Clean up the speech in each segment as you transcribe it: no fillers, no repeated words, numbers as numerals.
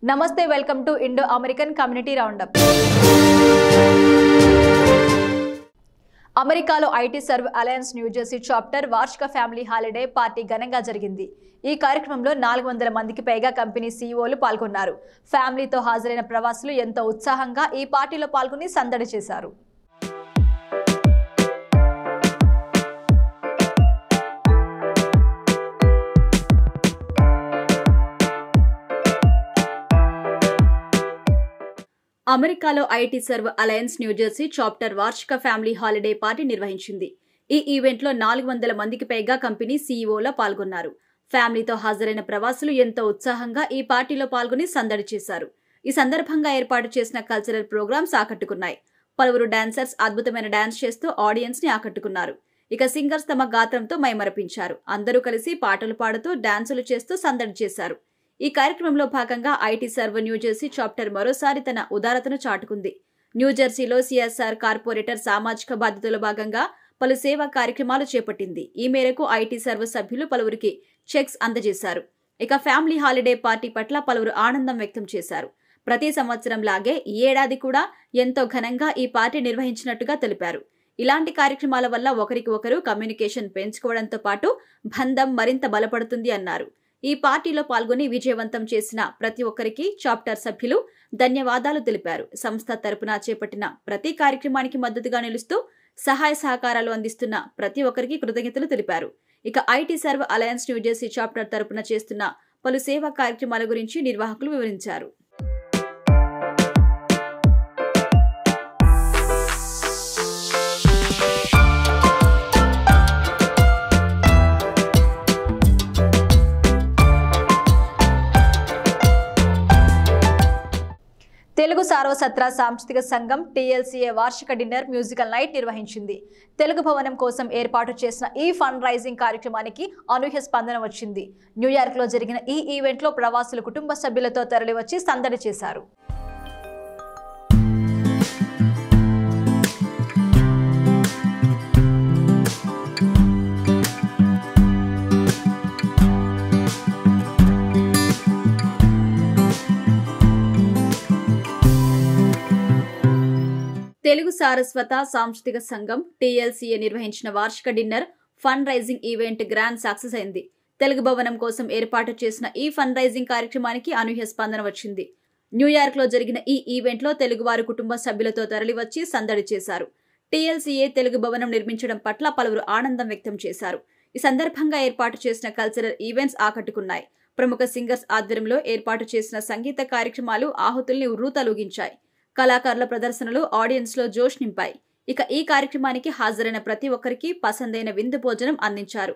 నమస్తే welcome to Indo American community roundup. అమెరికాలో IT serve alliance New Jersey chapter వార్షిక family holiday party ఘనంగా జరిగింది. ఈ కార్యక్రమంలో 400 మందికి పైగా కంపెనీ సీఈఓలు పాల్గొన్నారు. ఫ్యామిలీతో హాజరైన ప్రవాసులు ఎంతో ఉత్సాహంగా ఈ పార్టీలో పాల్గొని సందడి చేశారు. అమెరికాలో IT serve alliance New Jersey chapter వార్షిక ఫ్యామిలీ హాలిడే పార్టీ నిర్వహించింది. ఈ ఈవెంట్లో 400 మందికి పైగా కంపెనీ సీఈఓలు పాల్గొన్నారు. ఫ్యామిలీతో హాజరైన ప్రవాసులు ఎంతో ఉత్సాహంగా ఈ పార్టీలో పాల్గొని సందడి చేశారు. ఈ సందర్భంగా ఏర్పాటు చేసిన కల్చరల్ ప్రోగ్రామ్స్ ఆకట్టుకున్నాయి. పలువురు డాన్సర్స్ అద్భుతమైన డాన్స్ చేస్తూ ఆడియన్స్ ని ఆకట్టుకున్నారు. ఇక సింగర్స్ తమ గాత్రంతో మైమరపించారు. అందరూ కలిసి పాటలు పాడుతూ డాన్సులు చేస్తూ సందడి చేశారు. ఈ కార్యక్రమంలో భాగంగా ఐటీ సర్వ్ న్యూజెర్సీ చాప్టర్ మరోసారి తన ఉదారతను చాటుకుంది. న్యూజెర్సీలో సిఎస్ఆర్ కార్పొరేటర్ సామాజిక బాధ్యతలో భాగంగా పలు సేవా కార్యక్రమాలు చేపట్టింది. ఈ మేరకు ఐటీ సర్వ్ సభ్యులు పలువురికి చెక్స్ అందజేశారు. ఇక ఫ్యామిలీ హాలిడే పార్టీ పట్ల పలువురు ఆనందం వ్యక్తం చేశారు. ప్రతి సంవత్సరం లాగే ఈ ఏడాది కూడా ఎంతో ఘనంగా ఈ పార్టీ నిర్వహించినట్టుగా తెలిపారు. ఇలాంటి కార్యక్రమాల వల్ల ఒకరికి ఒకరు కమ్యూనికేషన్ పెంచుకోవడంతో పాటు బంధం మరింత బలపడుతుంది అన్నారు. ఈ పార్టీలో పాల్గొని విజయవంతం చేసిన ప్రతి ఒక్కరికి చాప్టర్ సభ్యులు ధన్యవాదాలు తెలిపారు. సంస్థ తరపున చేపట్టిన ప్రతి కార్యక్రమానికి మద్దతుగా నిలుస్తూ సహాయ సహకారాలు అందిస్తున్న ప్రతి ఒక్కరికి కృతజ్ఞతలు తెలిపారు. ఇక IT serve alliance New Jersey chapter తరపున చేస్తున్న పలు సేవా కార్యక్రమాల గురించి నిర్వాహకులు వివరించారు. తెలుగు సార్వసత్ర సాంస్కృతిక సంఘం టీఎల్సీఏ వార్షిక డిన్నర్ మ్యూజికల్ నైట్ నిర్వహించింది. తెలుగు భవనం కోసం ఏర్పాటు చేసిన ఈ ఫండ్ రైజింగ్ కార్యక్రమానికి అనూహ్య స్పందన వచ్చింది. న్యూయార్క్ లో జరిగిన ఈ ఈవెంట్లో ప్రవాసులు కుటుంబ సభ్యులతో తరలివచ్చి సందడి చేశారు. తెలుగు సారస్వత సాంస్కృతిక సంఘం టీఎల్సీఏ నిర్వహించిన వార్షిక dinner fund raising event grand success అయింది. తెలుగు భవనం కోసం ఏర్పాటు చేసిన ఈ ఫండ్ రైజింగ్ కార్యక్రమానికి అనూహ్య స్పందన వచ్చింది. న్యూయార్క్ లో జరిగిన ఈ ఈవెంట్లో తెలుగువారు కుటుంబ సభ్యులతో తరలివచ్చి సందడి చేశారు. టీఎల్సీఏ తెలుగు భవనం నిర్మించడం పట్ల పలువురు ఆనందం వ్యక్తం చేశారు. ఈ సందర్భంగా ఏర్పాటు చేసిన కల్చరల్ ఈవెంట్స్ ఆకట్టుకున్నాయి. ప్రముఖ సింగర్స్ ఆధ్వర్యంలో ఏర్పాటు చేసిన సంగీత కార్యక్రమాలు ఆహుతుల్ని ఉర్రూతలూగించాయి. కళాకారుల ప్రదర్శనలు ఆడియన్స్ లో జోష్ నింపాయి. ఇక ఈ కార్యక్రమానికి హాజరైన ప్రతి ఒక్కరికి పసందైన విందు భోజనం అందించారు.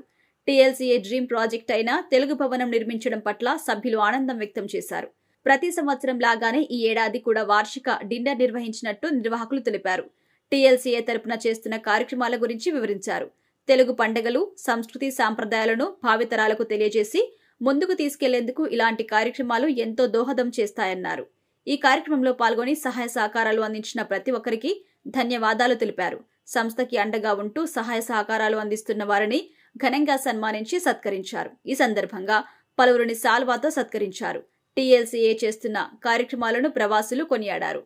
టీఎల్సీఏ డ్రీమ్ ప్రాజెక్ట్ అయిన తెలుగు భవనం నిర్మించడం పట్ల సభ్యులు ఆనందం వ్యక్తం చేశారు. ప్రతి సంవత్సరం లాగానే ఈ ఏడాది కూడా వార్షిక డిన్నర్ నిర్వహించినట్టు నిర్వాహకులు తెలిపారు. టీఎల్సీఏ తరపున చేస్తున్న కార్యక్రమాల గురించి వివరించారు. తెలుగు పండుగలు, సంస్కృతి సాంప్రదాయాలను భావితరాలకు తెలియజేసి ముందుకు తీసుకెళ్లేందుకు ఇలాంటి కార్యక్రమాలు ఎంతో దోహదం చేస్తాయన్నారు. ఈ కార్యక్రమంలో పాల్గొని సహాయ సహకారాలు అందించిన ప్రతి ఒక్కరికి ధన్యవాదాలు తెలిపారు. సంస్థకి అండగా ఉంటూ సహాయ సహకారాలు అందిస్తున్న వారిని ఘనంగా సన్మానించి సత్కరించారు. ఈ సందర్భంగా పలువురిని సాల్వాతో సత్కరించారు. టీఎల్సీఏ చేస్తున్న కార్యక్రమాలను ప్రవాసులు కొనియాడారు.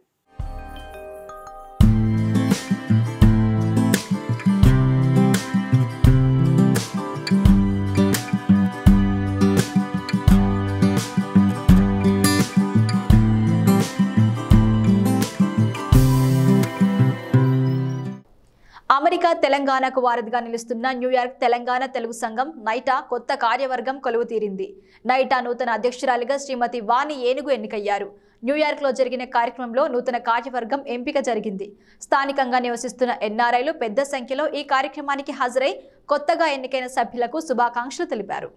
అమెరికా తెలంగాణకు వారధిగా నిలుస్తున్న న్యూయార్క్ తెలంగాణ తెలుగు సంఘం నైటా కొత్త కార్యవర్గం కొలువు తీరింది. నైటా నూతన అధ్యక్షురాలిగా శ్రీమతి వాణి ఏనుగు ఎన్నికయ్యారు. న్యూయార్క్ లో జరిగిన కార్యక్రమంలో నూతన కార్యవర్గం ఎంపిక జరిగింది. స్థానికంగా నివసిస్తున్న ఎన్ఆర్ఐలు పెద్ద సంఖ్యలో ఈ కార్యక్రమానికి హాజరై కొత్తగా ఎన్నికైన సభ్యులకు శుభాకాంక్షలు తెలిపారు.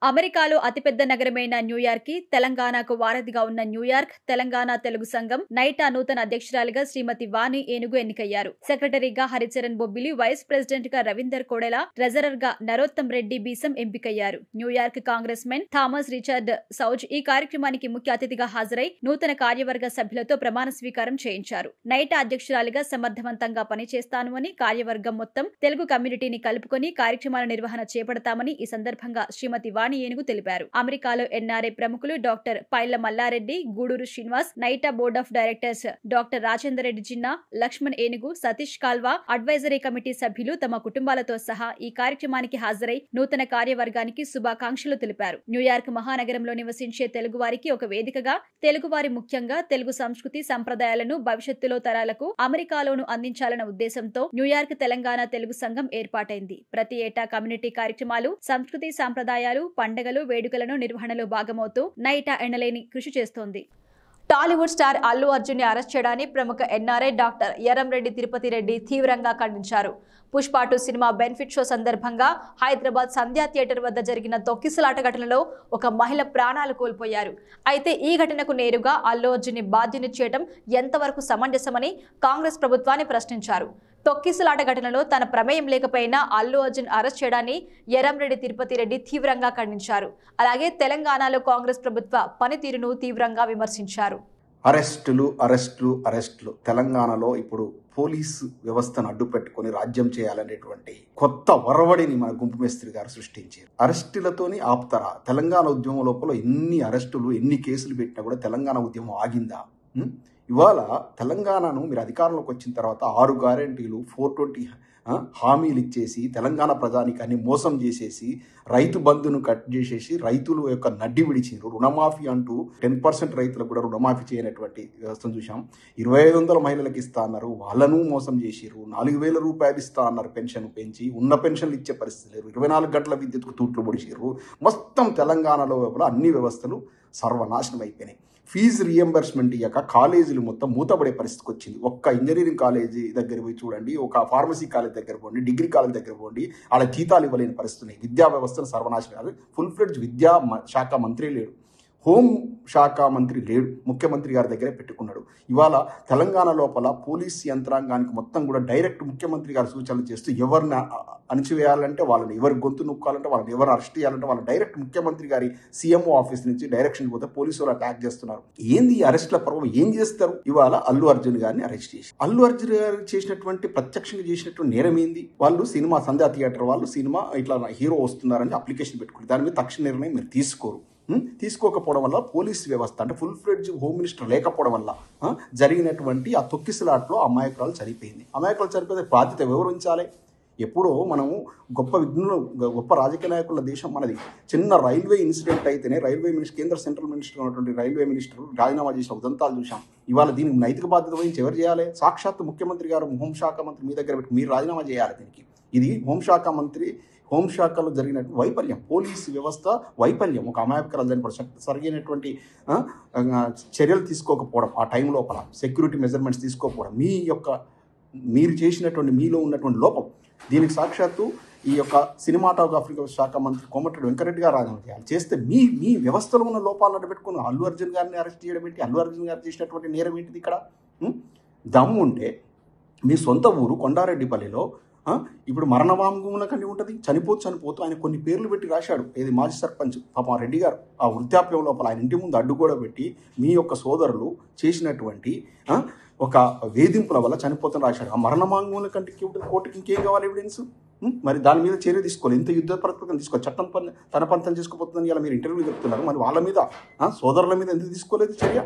అమెరికాలో అతిపెద్ద నగరమైన న్యూయార్క్ కి తెలంగాణకు వారధిగా ఉన్న న్యూయార్క్ తెలంగాణ తెలుగు సంఘం నైటా నూతన అధ్యక్షురాలిగా శ్రీమతి వాణి ఏనుగు ఎన్నికయ్యారు. సెక్రటరీగా హరిచరణ్ బొబ్బిలి, వైస్ ప్రెసిడెంట్ గా రవీందర్ కోడెల, ట్రెజరర్ గా నరోత్తం రెడ్డి బీసం ఎంపికయ్యారు. New York congressman Thomas Richard Suozzi ఈ కార్యక్రమానికి ముఖ్య అతిథిగా హాజరై నూతన కార్యవర్గ సభ్యులతో ప్రమాణ స్వీకారం చేయించారు. నైటా అధ్యక్షురాలిగా సమర్థవంతంగా పనిచేస్తాను అని, కార్యవర్గం మొత్తం తెలుగు కమ్యూనిటీని కలుపుకొని కార్యక్రమాల నిర్వహణ చేపడతామని ఈ సందర్భంగా శ్రీమతి వాణి వాణి ఏనుగు తెలిపారు. అమెరికాలో ఎన్ఆర్ఐ ప్రముఖులు doctor Pailla Mallareddy, Guduru Srinivas, NYTTA board of directors doctor Rajender Reddy Jinna, Laxman Enugu, Satish కాల్వా, advisory committee సభ్యులు తమ కుటుంబాలతో సహా ఈ కార్యక్రమానికి హాజరై నూతన కార్యవర్గానికి శుభాకాంక్షలు తెలిపారు. న్యూయార్క్ మహానగరంలో నివసించే తెలుగు వారికి ఒక వేదికగా తెలుగువారి ముఖ్యంగా తెలుగు సంస్కృతి సంప్రదాయాలను భవిష్యత్తులో తరాలకు అమెరికాలోను అందించాలన్న ఉద్దేశంతో న్యూయార్క్ తెలంగాణ తెలుగు సంఘం ఏర్పాటైంది. ప్రతి ఏటా కమ్యూనిటీ కార్యక్రమాలు, సంస్కృతి సంప్రదాయాలు, పండుగలు, వేడుకలను నిర్వహణలో భాగమవుతూ నైటా ఎన్నలేని కృషి చేస్తోంది. టాలీవుడ్ స్టార్ అల్లు అర్జున్ ని అరెస్ట్ చేయడాన్ని ప్రముఖ ఎన్ఆర్ఐ డాక్టర్ ఎర్రంరెడ్డి తిరుపతి రెడ్డి తీవ్రంగా ఖండించారు. పుష్ప 2 సినిమా బెనిఫిట్ షో సందర్భంగా హైదరాబాద్ సంధ్యా థియేటర్ వద్ద జరిగిన తొక్కిసలాట ఘటనలో ఒక మహిళ ప్రాణాలు కోల్పోయారు. అయితే ఈ ఘటనకు నేరుగా అల్లు అర్జున్ ని బాధ్యుని చేయడం ఎంతవరకు సమంజసమని కాంగ్రెస్ ప్రభుత్వాన్ని ప్రశ్నించారు. తొక్కిసలాట ఘటనలో తన ప్రమేయం లేకపోయినా అల్లు అర్జున్ అరెస్ట్ చేయడాన్ని ఎర్రంరెడ్డి తిరుపతి రెడ్డి తీవ్రంగా ఖండించారు. అలాగే తెలంగాణలో కాంగ్రెస్ ప్రభుత్వ పనితీరును తీవ్రంగా విమర్శించారు. అరెస్టులు తెలంగాణలో ఇప్పుడు పోలీసు వ్యవస్థను అడ్డు పెట్టుకుని రాజ్యం చేయాలనేటువంటి కొత్త వరవడిని మన గుంపు మేస్త్రి గారు సృష్టించారు. అరెస్టులతోని ఆపుతారా? తెలంగాణ ఉద్యమం లోపల ఎన్ని అరెస్టులు, ఎన్ని కేసులు పెట్టినా కూడా తెలంగాణ ఉద్యమం ఆగిందా? ఇవాళ తెలంగాణను మీరు అధికారంలోకి వచ్చిన తర్వాత 6 గ్యారెంటీలు, 420 హామీలు ఇచ్చేసి తెలంగాణ ప్రజానికాన్ని మోసం చేసేసి రైతు బంధును కట్ చేసేసి రైతుల యొక్క నడ్డి విడిచిరు. రుణమాఫీ అంటూ 10% రైతులకు కూడా రుణమాఫీ చేయనటువంటి వ్యవస్థను చూసాం. 2500 మహిళలకు ఇస్తా అన్నారు, వాళ్ళను మోసం చేసిరు. 4000 రూపాయలు ఇస్తా అన్నారు, పెన్షన్ పెంచి ఉన్న పెన్షన్లు ఇచ్చే పరిస్థితి లేరు. 24 గంటల విద్యుత్కు తూట్లు పొడిచిరు. మొత్తం తెలంగాణలో అన్ని వ్యవస్థలు సర్వనాశనం అయిపోయినాయి. ఫీజు రియంబర్స్మెంట్ ఇయ్యక కాలేజీలు మొత్తం మూతపడే పరిస్థితికి వచ్చింది. ఒక్క ఇంజనీరింగ్ కాలేజీ దగ్గర పోయి చూడండి, ఒక ఫార్మసీ కాలేజ్ దగ్గర పోండి, డిగ్రీ కాలేజ్ దగ్గర పోండి, వాళ్ళ జీతాలు ఇవ్వలేని పరిస్థితి. విద్యా వ్యవస్థను సర్వనాశనం. ఫుల్ ఫ్లెడ్జ్ విద్యా శాఖ మంత్రి లేడు, హోం శాఖ మంత్రి లేడు, ముఖ్యమంత్రి గారి దగ్గరే పెట్టుకున్నాడు. ఇవాళ తెలంగాణ లోపల పోలీస్ యంత్రాంగానికి మొత్తం కూడా డైరెక్ట్ ముఖ్యమంత్రి గారు సూచనలు చేస్తూ ఎవరిని అణిచివేయాలంటే వాళ్ళని, ఎవరి గొంతు నొక్కాలంటే వాళ్ళని, ఎవరు అరెస్ట్ చేయాలంటే వాళ్ళు డైరెక్ట్ ముఖ్యమంత్రి గారి సీఎంఓ ఆఫీస్ నుంచి డైరెక్షన్ పోతే పోలీసు వాళ్ళు అటాక్ చేస్తున్నారు. ఏంది ఈ అరెస్ట్ల పర్వం? ఏం చేస్తారు? ఇవాళ అల్లు అర్జున్ గారిని అరెస్ట్ చేసి, అల్లు అర్జున్ గారు చేసినటువంటి ప్రత్యక్షంగా చేసినటువంటి నేరం ఏంది? వాళ్ళు సినిమా సంధ్యా థియేటర్ వాళ్ళు సినిమా ఇట్లా హీరో వస్తున్నారని అప్లికేషన్ పెట్టుకుని దాని మీద తక్షణ నిర్ణయం మీరు తీసుకోకపోవడం వల్ల పోలీస్ వ్యవస్థ అంటే ఫుల్ ఫ్లెడ్జ్ హోమ్ మినిస్టర్ లేకపోవడం వల్ల జరిగినటువంటి ఆ తొక్కిసలాట్లో అమాయకురాలు చనిపోయింది. అమాయకురాలు చనిపోతే బాధ్యత వివరించాలి. ఎప్పుడో మనము గొప్ప రాజకీయ నాయకుల దేశం మనది. చిన్న రైల్వే ఇన్సిడెంట్ అయితేనే రైల్వే మినిస్టర్, కేంద్ర సెంట్రల్ మినిస్టర్ ఉన్నటువంటి రైల్వే మినిస్టర్ రాజీనామా చేసిన ఉదంతాలు చూసాం. ఇవాళ దీనికి నైతిక బాధ్యత వహించి ఎవరు చేయాలి? సాక్షాత్తు ముఖ్యమంత్రి గారు హోంశాఖ మంత్రి మీ దగ్గర పెట్టి మీరు రాజీనామా చేయాలి దీనికి. ఇది హోంశాఖలో జరిగినటువంటి వైఫల్యం, పోలీసు వ్యవస్థ వైఫల్యం. ఒక అమాయకురాలు చనిపోవడం, సరిగినటువంటి చర్యలు తీసుకోకపోవడం, ఆ టైం లోపల సెక్యూరిటీ మెజర్మెంట్స్ తీసుకోకపోవడం, మీరు చేసినటువంటి మీలో ఉన్నటువంటి లోపం. దీనికి సాక్షాత్తు ఈ యొక్క సినిమాటోగ్రఫీ శాఖ మంత్రి కోమటిరెడ్డి వెంకరెడ్డి గారు రాజీనామా చేయాలి. చేస్తే మీ వ్యవస్థలో ఉన్న లోపాలను పెట్టుకుని అల్లు అర్జున్ గారిని అరెస్ట్ చేయడం ఏంటి? అల్లు అర్జున్ గారు చేసినటువంటి నేరం ఏంటిది? ఇక్కడ దమ్ము ఉంటే మీ సొంత ఊరు కొండారెడ్డిపల్లిలో ఇప్పుడు మరణవాంగ్మూలం కంటే ఉంటుంది. చనిపోతూ ఆయన కొన్ని పేర్లు పెట్టి రాశాడు. ఏది మాజీ సర్పంచ్ పాపం రెడ్డి గారు ఆ వృద్ధాప్యం లోపల ఆయన ఇంటి ముందు అడ్డు కూడా పెట్టి మీ యొక్క సోదరులు చేసినటువంటి ఒక వేధింపుల వల్ల చనిపోతాను రాశాడు. ఆ మరణవాంగ్మూలం కంటే కోర్టుకి ఇంకేం కావాలి ఎవిడెన్స్? మరి దాని మీద చర్య తీసుకోవాలి. ఇంత యుద్ధ ప్రతిపదం తీసుకోవాలి. చట్టం తన పంతం చేసుకోబోతుందని ఇలా మీరు ఇంటర్వ్యూలు చెప్తున్నారు. మరి వాళ్ళ మీద సోదరుల మీద ఎందుకు తీసుకోలేదు చర్య?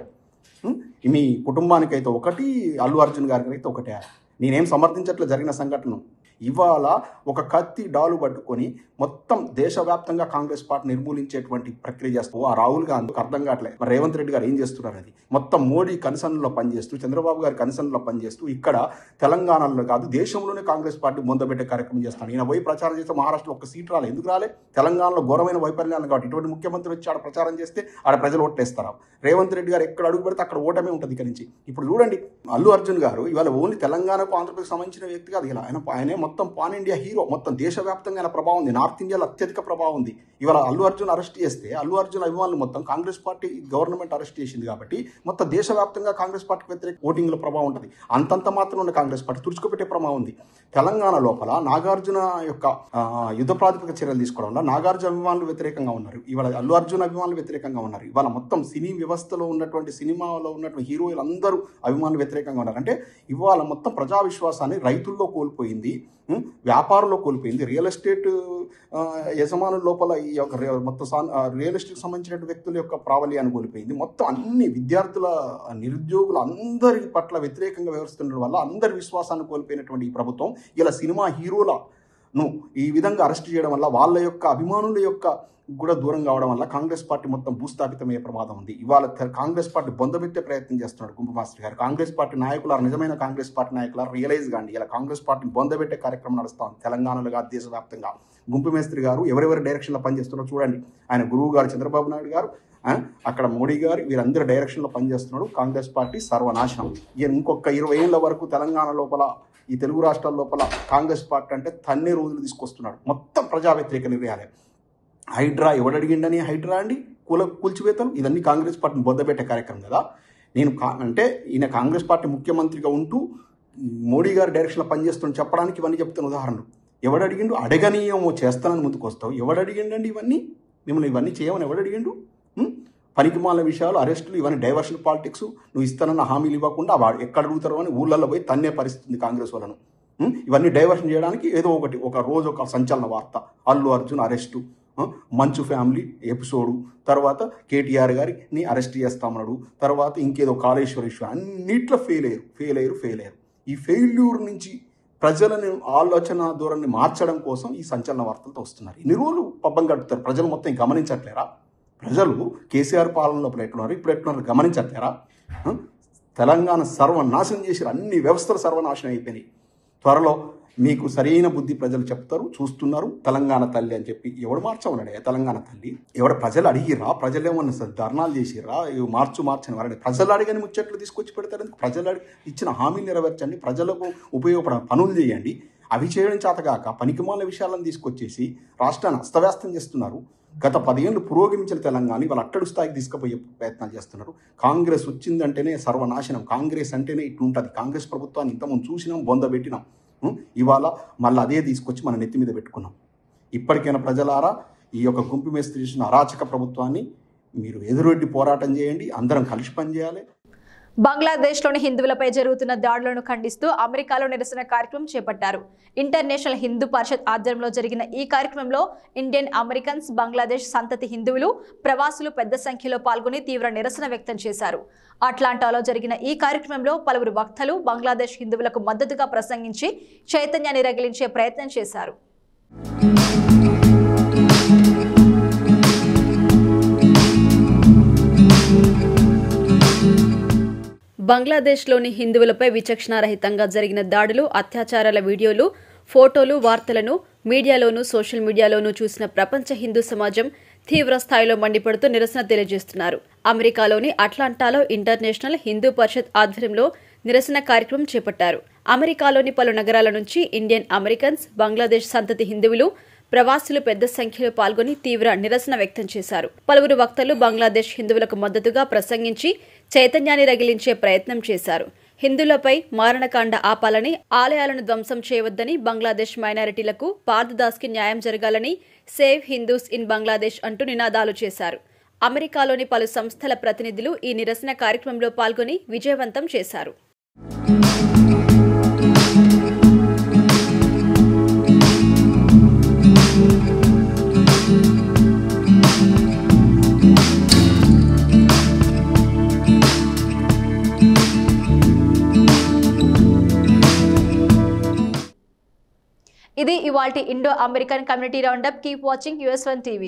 మీ కుటుంబానికైతే ఒకటి, అల్లు అర్జున్ గారికి అయితే ఒకటే. నేనేం సమర్థించట్లే జరిగిన సంఘటన. ఇవాళ ఒక కత్తి డాలు పట్టుకొని మొత్తం దేశవ్యాప్తంగా కాంగ్రెస్ పార్టీ నిర్మూలించేటువంటి ప్రక్రియ చేస్తూ ఆ రాహుల్ గాంధీకి అర్థం కావట్లేదు మరి రేవంత్ రెడ్డి గారు ఏం చేస్తున్నారు అనేది. మొత్తం మోడీ కన్సర్న్లో పనిచేస్తూ, చంద్రబాబు గారి కన్సర్న్లో పనిచేస్తూ ఇక్కడ తెలంగాణలో కాదు దేశంలోనే కాంగ్రెస్ పార్టీ ముందబెట్టే కార్యక్రమం చేస్తాను. ఈయన పోయి ప్రచారం చేస్తే మహారాష్ట్రలో ఒక్క సీట్ రాలే. ఎందుకు రాలే? తెలంగాణలో ఘోరమైన వైఫల్యాలు కాబట్టి ఇటువంటి ముఖ్యమంత్రి వచ్చి ఆడ ప్రచారం చేస్తే ఆడ ప్రజలు ఓట్లేస్తారు. రేవంత్ రెడ్డి గారు ఎక్కడ అడుగు పెడితే అక్కడ ఓటమే ఉంటుంది ఇక్కడి నుంచి. ఇప్పుడు చూడండి, అల్లు అర్జున్ గారు ఇవాళ ఓన్లీ తెలంగాణకు ఆంధ్రప్రదేశ్ సంబంధించిన వ్యక్తి కాదు. ఇలా ఆయనే మొత్తం పాన్ ఇండియా హీరో. మొత్తం దేశవ్యాప్తంగా ఆయన ప్రభావం ఉంది. నార్త్ ఇండియాలో అత్యధిక ప్రభావం ఉంది. ఇవాళ అల్లు అర్జున్ అరెస్ట్ చేస్తే అల్లు అర్జున్ అభిమానులు మొత్తం కాంగ్రెస్ పార్టీ గవర్నమెంట్ అరెస్ట్ చేసింది కాబట్టి మొత్తం దేశవ్యాప్తంగా కాంగ్రెస్ పార్టీకి వ్యతిరేక ఓటింగ్లో ప్రభావం ఉంటుంది. అంతంత మాత్రం ఉన్న కాంగ్రెస్ పార్టీ తుడుచుకుపెట్టే ప్రభావం ఉంది. తెలంగాణ లోపల నాగార్జున యొక్క యుద్ధ ప్రాతిపదిక చర్యలు తీసుకోవడం వల్ల నాగార్జున అభిమానులు వ్యతిరేకంగా ఉన్నారు. ఇవాళ అల్లు అర్జున్ అభిమానులు వ్యతిరేకంగా ఉన్నారు. ఇవాళ మొత్తం సినీ వ్యవస్థలో ఉన్నటువంటి సినిమాలో ఉన్నటువంటి హీరోయిలు అందరూ అభిమానులు వ్యతిరేకంగా ఉన్నారు. అంటే ఇవాళ మొత్తం ప్రజా విశ్వాసాన్ని రైతుల్లో కోల్పోయింది, వ్యాపారంలో కోల్పోయింది, రియల్ ఎస్టేట్ యజమానుల లోపల ఈ యొక్క మొత్తం రియల్ ఎస్టేట్ సంబంధించిన వ్యక్తుల యొక్క ప్రాబల్యాన్ని కోల్పోయింది. మొత్తం అన్ని విద్యార్థుల, నిరుద్యోగులు అందరి పట్ల వ్యతిరేకంగా వ్యవహరిస్తుండడం వల్ల అందరి విశ్వాసాన్ని కోల్పోయినటువంటి ఈ ప్రభుత్వం ఇలా సినిమా హీరోలను ఈ విధంగా అరెస్ట్ చేయడం వల్ల వాళ్ళ యొక్క అభిమానుల యొక్క కూడా దూరం కావడం వల్ల కాంగ్రెస్ పార్టీ మొత్తం భూస్థాపితమయ్యే ప్రమాదం ఉంది. ఇవాళ కాంగ్రెస్ పార్టీ బొందబెట్టే ప్రయత్నం చేస్తున్నాడు గుంపు మాస్టర్ గారు. కాంగ్రెస్ పార్టీ నాయకులారు, నిజమైన కాంగ్రెస్ పార్టీ నాయకులారు రియలైజ్ కాండి. ఇలా కాంగ్రెస్ పార్టీని బొందబెట్టే కార్యక్రమం నడుస్తాం తెలంగాణలో కాదు, దేశవ్యాప్తంగా. గుంపు మేస్త్రి గారు ఎవరెవరి డైరెక్షన్లో పనిచేస్తున్నారో చూడండి. ఆయన గురువు గారు చంద్రబాబు నాయుడు గారు, అక్కడ మోడీ గారు, వీరందరి డైరెక్షన్లో పనిచేస్తున్నాడు. కాంగ్రెస్ పార్టీ సర్వనాశనం. ఇంకొక 20 ఏళ్ల వరకు తెలంగాణ లోపల, ఈ తెలుగు రాష్ట్రాల లోపల కాంగ్రెస్ పార్టీ అంటే తన్నే రోజులు తీసుకొస్తున్నాడు. మొత్తం ప్రజా వ్యతిరేక నిర్ణయాలే. హైడ్రా ఎవడడిగిండని హైడ్రా అండి, కూల్చివేతలు, ఇదన్నీ కాంగ్రెస్ పార్టీని బొద్దబెట్టే కార్యక్రమం కదా. నేను అంటే ఈయన కాంగ్రెస్ పార్టీ ముఖ్యమంత్రిగా ఉంటూ మోడీ గారి డైరెక్షన్లో పనిచేస్తున్న చెప్పడానికి ఇవన్నీ చెప్తున్న ఉదాహరణలు. ఎవడడిగిండు? అడగనీయమో చేస్తానని ముందుకు వస్తావు. ఎవడడిగిండండి ఇవన్నీ? మిమ్మల్ని ఇవన్నీ చేయమని ఎవడడిగిండు? పనికిమాల విషయాలు, అరెస్టులు, ఇవన్నీ డైవర్షన్ పాలిటిక్స్. నువ్వు ఇస్తానన్న హామీలు ఇవ్వకుండా వాడు ఎక్కడ అడుగుతారో అని ఊళ్ళల్లో పోయి తన్నే పరిస్థితి కాంగ్రెస్ వాళ్ళను. ఇవన్నీ డైవర్షన్ చేయడానికి ఏదో ఒకటి, ఒక రోజు ఒక సంచలన వార్త. అల్లు అర్జున్ అరెస్టు, మంచు ఫ్యామిలీ ఎపిసోడు, తర్వాత కేటీఆర్ గారిని అరెస్ట్ చేస్తామన్నాడు, తర్వాత ఇంకేదో కాళేశ్వర ఇష్యూ. అన్నిట్లో ఫెయిల్ అయ్యారు. ఈ ఫెయిల్యూర్ నుంచి ప్రజలను ఆలోచన ధోరణిని మార్చడం కోసం ఈ సంచలన వార్తలతో వస్తున్నారు. ఇన్ని రోజులు పబ్బం గడుపుతారు. ప్రజలు మొత్తం గమనించట్లేరా? ప్రజలు కేసీఆర్ పాలన లోపల ఎట్లున్నారు, ఇప్పుడు ఎట్లున్నారు గమనించట్లేరా? తెలంగాణ సర్వనాశనం చేశారు. అన్ని వ్యవస్థలు సర్వనాశనం అయిపోయినాయి. త్వరలో మీకు సరైన బుద్ధి ప్రజలు చెప్తారు, చూస్తున్నారు. తెలంగాణ తల్లి అని చెప్పి ఎవడు మార్చమన్నాడే తెలంగాణ తల్లి? ఎవడు ప్రజలు అడిగిరా? ప్రజలు ఏమన్నా ధర్నాలు చేసిరా? మార్చని వారండి. ప్రజలు అడిగని ముచ్చట్లు తీసుకొచ్చి పెడతారు. ప్రజలు ఇచ్చిన హామీలు నెరవేర్చండి, ప్రజలకు ఉపయోగపడే పనులు చేయండి. అవి చేయడం చేతగాక పనికిమాల విషయాలను తీసుకొచ్చేసి రాష్ట్రాన్ని అస్తవ్యస్తం చేస్తున్నారు. గత 10 ఏళ్ళు పురోగమించిన తెలంగాణ వాళ్ళ అట్టడు స్థాయికి తీసుకుపోయే ప్రయత్నాలు చేస్తున్నారు. కాంగ్రెస్ వచ్చిందంటేనే సర్వనాశనం. కాంగ్రెస్ అంటేనే ఇట్లుంటుంది. కాంగ్రెస్ ప్రభుత్వాన్ని ఇంతకుముందు చూసినాం, బొందబెట్టినాం. ఇవాళ మళ్ళీ అదే తీసుకొచ్చి మన నెత్తి మీద పెట్టుకున్నాం. ఇప్పటికైనా ప్రజలారా, ఈ యొక్క గుంపు మేస్త్రి చేసిన అరాచక ప్రభుత్వాన్ని మీరు ఎదురొడ్డి పోరాటం చేయండి. అందరం కలిసి పనిచేయాలి. బంగ్లాదేశ్లోని హిందువులపై జరుగుతున్న దాడులను ఖండిస్తూ అమెరికాలో నిరసన కార్యక్రమం చేపట్టారు. ఇంటర్నేషనల్ హిందూ పరిషత్ ఆధ్వర్యంలో జరిగిన ఈ కార్యక్రమంలో ఇండియన్ అమెరికన్స్, బంగ్లాదేశ్ సంతతి హిందువులు, ప్రవాసులు పెద్ద సంఖ్యలో పాల్గొని తీవ్ర నిరసన వ్యక్తం చేశారు. అట్లాంటాలో జరిగిన ఈ కార్యక్రమంలో పలువురు వక్తలు బంగ్లాదేశ్ హిందువులకు మద్దతుగా ప్రసంగించి చైతన్యాన్ని రగిలించే ప్రయత్నం చేశారు. బంగ్లాదేశ్లోని హిందువులపై విచక్షణారహితంగా జరిగిన దాడులు, అత్యాచారాల వీడియోలు, ఫోటోలు, వార్తలను మీడియాలోనూ సోషల్ మీడియాలోనూ చూసిన ప్రపంచ హిందూ సమాజం తీవ్ర స్థాయిలో మండిపడుతూ నిరసన తెలియజేస్తున్నారు. అమెరికాలోని అట్లాంటాలో ఇంటర్నేషనల్ హిందూ పరిషత్ ఆధ్వర్యంలో నిరసన కార్యక్రమం చేపట్టారు. అమెరికాలోని పలు నగరాల నుంచి ఇండియన్ అమెరికన్స్, బంగ్లాదేశ్ సంతతి హిందువులు, ప్రవాసులు పెద్ద సంఖ్యలో పాల్గొని తీవ్ర నిరసన వ్యక్తం చేశారు. పలువురు వక్తలు బంగ్లాదేశ్ హిందువులకు మద్దతుగా ప్రసంగించి చైతన్యాన్ని రగిలించే ప్రయత్నం చేశారు. హిందువులపై మారణకాండ ఆపాలని, ఆలయాలను ధ్వంసం చేయవద్దని, బంగ్లాదేశ్ మైనారిటీలకు, పార్థదాస్కి న్యాయం జరగాలని, సేవ్ హిందూస్ ఇన్ బంగ్లాదేశ్ అంటూ నినాదాలు చేశారు. అమెరికాలోని పలు సంస్థల ప్రతినిధులు ఈ నిరసన కార్యక్రమంలో పాల్గొని విజయవంతం చేశారు. ఇది ఇవాల్టి Indo American community roundup. Keep watching US1 TV.